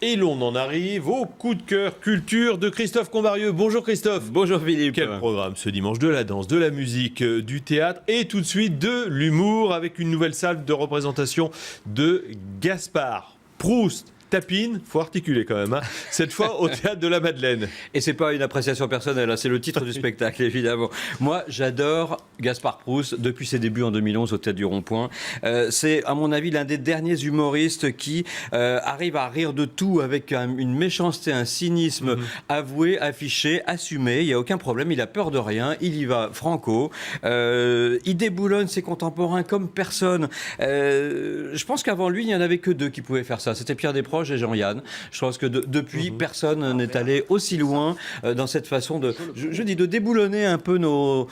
Et l'on en arrive au coup de cœur culture de Christophe Convarieux. Bonjour Christophe. Bonjour Philippe. Quel programme ce dimanche? De la danse, de la musique, du théâtre et tout de suite de l'humour avec une nouvelle salle de représentation de Gaspard Proust. Tapine, faut articuler quand même, hein. Cette fois au Théâtre de la Madeleine. Et c'est pas une appréciation personnelle, hein, c'est le titre du spectacle, évidemment. Moi, j'adore Gaspard Proust depuis ses débuts en 2011 au Théâtre du Rond-Point. C'est, à mon avis, l'un des derniers humoristes qui arrive à rire de tout avec une méchanceté, un cynisme avoué, affiché, assumé. Il n'y a aucun problème, il a peur de rien, il y va franco. Il déboulonne ses contemporains comme personne. Je pense qu'avant lui, il n'y en avait que deux qui pouvaient faire ça. C'était Pierre Desproges et Jean-Yann. Je pense que depuis, personne n'est allé aussi loin dans cette façon de, je dis, de déboulonner un peu nos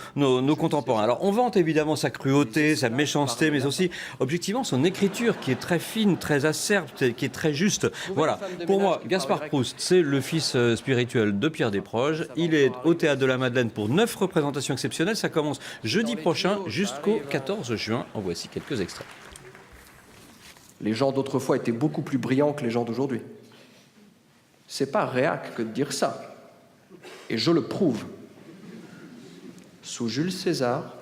contemporains. Alors, on vante évidemment sa cruauté, sa méchanceté, mais aussi, objectivement, son écriture qui est très fine, très acerbe, qui est très juste. Voilà. Pour moi, Gaspard Proust, c'est le fils spirituel de Pierre Desproges. Il est au Théâtre de la Madeleine pour 9 représentations exceptionnelles. Ça commence jeudi prochain jusqu'au 14 juin. En voici quelques extraits. Les gens d'autrefois étaient beaucoup plus brillants que les gens d'aujourd'hui. C'est pas réac que de dire ça. Et je le prouve. Sous Jules César,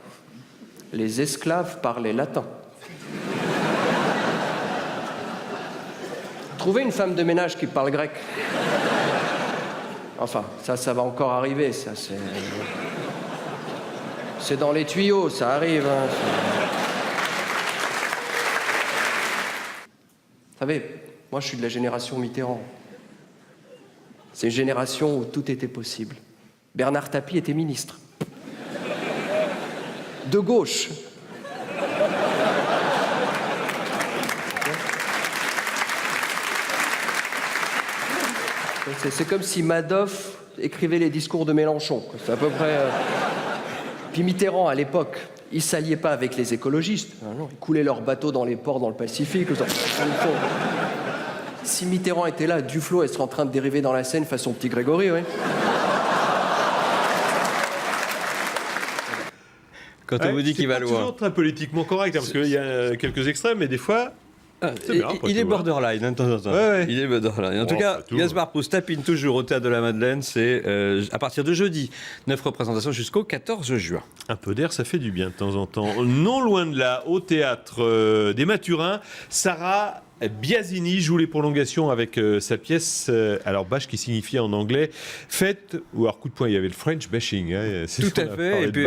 les esclaves parlaient latin. Trouvez une femme de ménage qui parle grec. Enfin, ça va encore arriver, ça, c'est dans les tuyaux, ça arrive, hein. Vous savez, moi je suis de la génération Mitterrand. C'est une génération où tout était possible. Bernard Tapie était ministre. De gauche. C'est comme si Madoff écrivait les discours de Mélenchon. C'est à peu près... Puis Mitterrand, à l'époque, ils ne s'alliaient pas avec les écologistes. Non, ils coulaient leurs bateaux dans les ports dans le Pacifique. Si Mitterrand était là, Duflot serait en train de dériver dans la Seine façon Petit Grégory, oui. Quand on vous dit qu'il va loin. C'est toujours très politiquement correct, hein, parce qu'il y a quelques extrêmes, mais des fois... Il est borderline, hein, de temps en temps. Ouais. Il est borderline. En tout cas, Gaspard Proust tapine toujours au Théâtre de la Madeleine. C'est à partir de jeudi. 9 représentations jusqu'au 14 juin. Un peu d'air, ça fait du bien de temps en temps. Non loin de là, au Théâtre des Mathurins, Sarah Biasini joue les prolongations avec sa pièce, alors bâche qui signifiait en anglais fête, ou alors coup de poing, il y avait le French bashing. Hein, tout à fait, et puis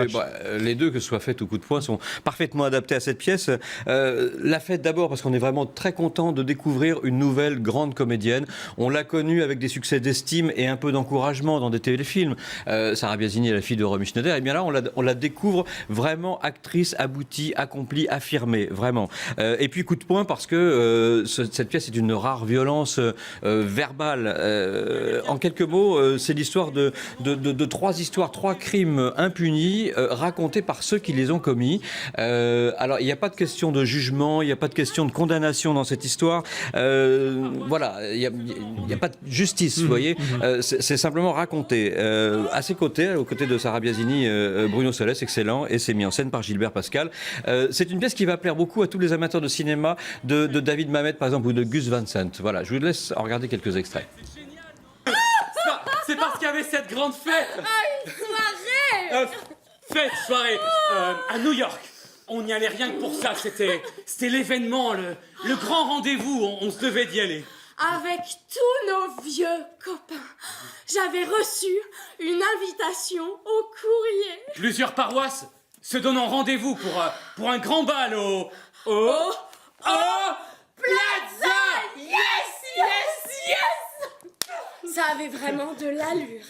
les deux, que ce soit fête ou coup de poing, sont parfaitement adaptés à cette pièce. La fête d'abord, parce qu'on est vraiment très content de découvrir une nouvelle grande comédienne. On l'a connue avec des succès d'estime et un peu d'encouragement dans des téléfilms. Sarah Biasini est la fille de Romy Schneider, et bien là, on la découvre vraiment actrice aboutie, accomplie, affirmée, vraiment. Et puis coup de poing, parce que cette pièce est d'une rare violence verbale. En quelques mots, c'est l'histoire de trois crimes impunis racontés par ceux qui les ont commis. Alors, il n'y a pas de question de jugement, il n'y a pas de question de condamnation dans cette histoire. Voilà, il n'y a pas de justice, vous voyez. C'est simplement raconté. À ses côtés, aux côtés de Sarah Biasini, Bruno Solès, excellent, et c'est mis en scène par Gilbert Pascal. C'est une pièce qui va plaire beaucoup à tous les amateurs de cinéma, de David Mamet, par exemple, ou de Gus Van Sant. Voilà, je vous laisse en regarder quelques extraits. C'est parce qu'il y avait cette grande fête. Ah, une soirée. Soirée, à New York. On y allait rien que pour ça, c'était l'événement, le grand rendez-vous, on se devait d'y aller. Avec tous nos vieux copains, j'avais reçu une invitation au courrier. Plusieurs paroisses se donnant rendez-vous pour un grand bal au Plaza! Yes! Ça avait vraiment de l'allure.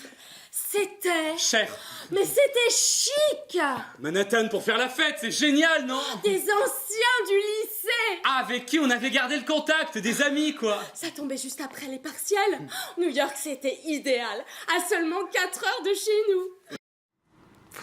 C'était... cher. Mais c'était chic! Manhattan pour faire la fête, c'est génial, non? Des anciens du lycée! Ah, avec qui on avait gardé le contact, des amis, quoi. Ça tombait juste après les partiels. New York, c'était idéal. À seulement 4 heures de chez nous.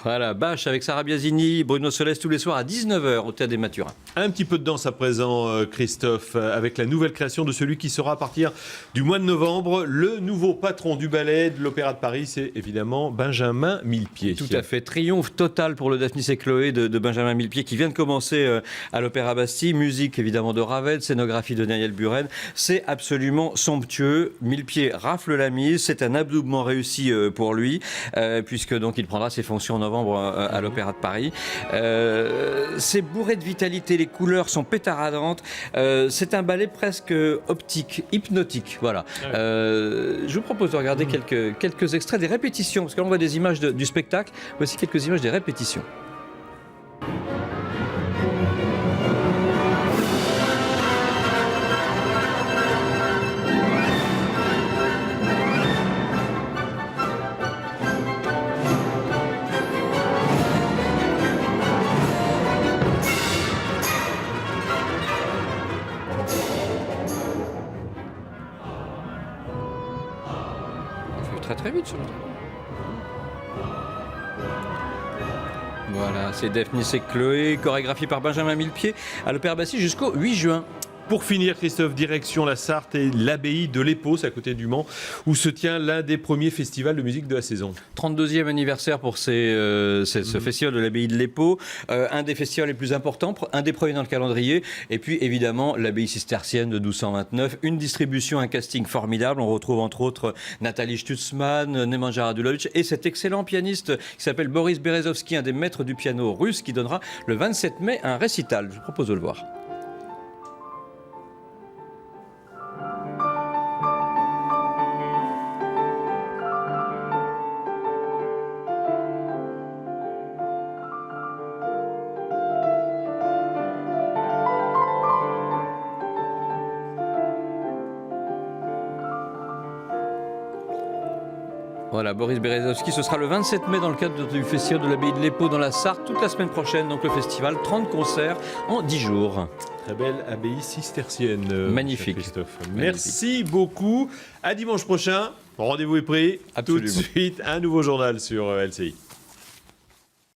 Voilà, Bach avec Sarah Biasini, Bruno Solès tous les soirs à 19h au Théâtre des Mathurins. Un petit peu de danse à présent, Christophe, avec la nouvelle création de celui qui sera à partir du mois de novembre le nouveau patron du ballet de l'Opéra de Paris, c'est évidemment Benjamin Millepied. Tout à fait, triomphe total pour le Daphnis et Chloé de Benjamin Millepied qui vient de commencer à l'Opéra Bastille, musique évidemment de Ravel, scénographie de Daniel Buren, c'est absolument somptueux. Millepied rafle la mise, c'est un adoubement réussi pour lui, puisque donc il prendra ses fonctions en novembre à l'Opéra de Paris. C'est bourré de vitalité, les couleurs sont pétaradantes, c'est un ballet presque optique, hypnotique, voilà. Je vous propose de regarder quelques extraits des répétitions, parce que là on voit des images du spectacle, voici quelques images des répétitions. Très vite sur le truc. Voilà, c'est Daphnis et Chloé, chorégraphie par Benjamin Millepied à l'Opéra Bastille jusqu'au 8 juin. Pour finir, Christophe, direction la Sarthe et l'abbaye de l'Épau, c'est à côté du Mans, où se tient l'un des premiers festivals de musique de la saison. 32e anniversaire pour ce festival de l'abbaye de l'Épau, un des festivals les plus importants, un des premiers dans le calendrier, et puis évidemment l'abbaye cistercienne de 1229, une distribution, un casting formidable. On retrouve entre autres Nathalie Stutzmann, Nemanja Radulovic et cet excellent pianiste qui s'appelle Boris Berezovsky, un des maîtres du piano russe, qui donnera le 27 mai un récital. Je vous propose de le voir. Voilà, Boris Berezovsky, ce sera le 27 mai dans le cadre du festival de l'abbaye de l'Épau dans la Sarthe, toute la semaine prochaine, donc le festival, 30 concerts en 10 jours. Très belle abbaye cistercienne. Magnifique. Christophe. Magnifique. Merci beaucoup. À dimanche prochain. Rendez-vous est pris. Absolument. Tout de suite, un nouveau journal sur LCI.